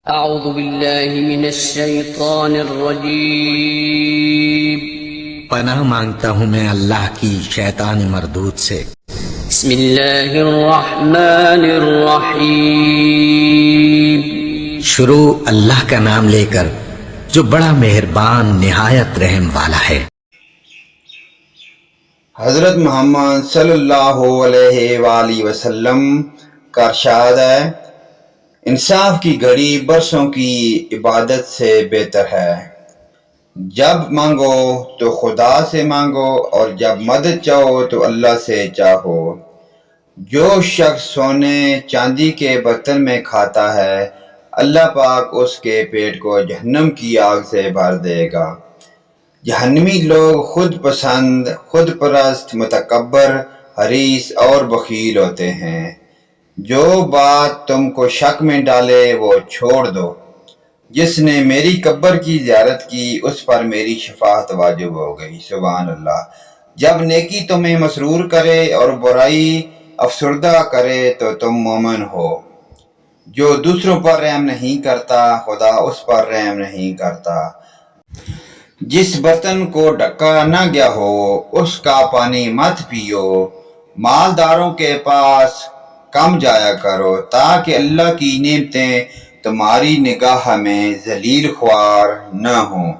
أعوذ بالله من الشيطان الرجيم. پناہ مانگتا ہوں میں اللہ کی شیطان مردود سے. بسم الله الرحمن الرحيم. شروع اللہ کا نام لے کر جو بڑا مہربان نہایت رحم والا ہے. حضرت محمد صلی اللہ علیہ وآلہ وسلم کا ارشاد ہے، انصاف کی گھڑی برسوں کی عبادت سے بہتر ہے. جب مانگو تو خدا سے مانگو اور جب مدد چاہو تو اللہ سے چاہو. جو شخص سونے چاندی کے برتن میں کھاتا ہے اللہ پاک اس کے پیٹ کو جہنم کی آگ سے بھر دے گا. جہنمی لوگ خود پسند، خود پرست، متکبر، حریص اور بخیل ہوتے ہیں. جو بات تم کو شک میں ڈالے وہ چھوڑ دو. جس نے میری قبر کی زیارت کی اس پر میری شفاعت واجب ہو گئی. سبحان اللہ. جب نیکی تمہیں مسرور کرے اور برائی افسردہ کرے تو تم مومن ہو. جو دوسروں پر رحم نہیں کرتا خدا اس پر رحم نہیں کرتا. جس برتن کو ڈھکا نہ گیا ہو اس کا پانی مت پیو. مالداروں کے پاس کم جایا کرو تاکہ اللہ کی نعمتیں تمہاری نگاہ میں ذلیل خوار نہ ہوں.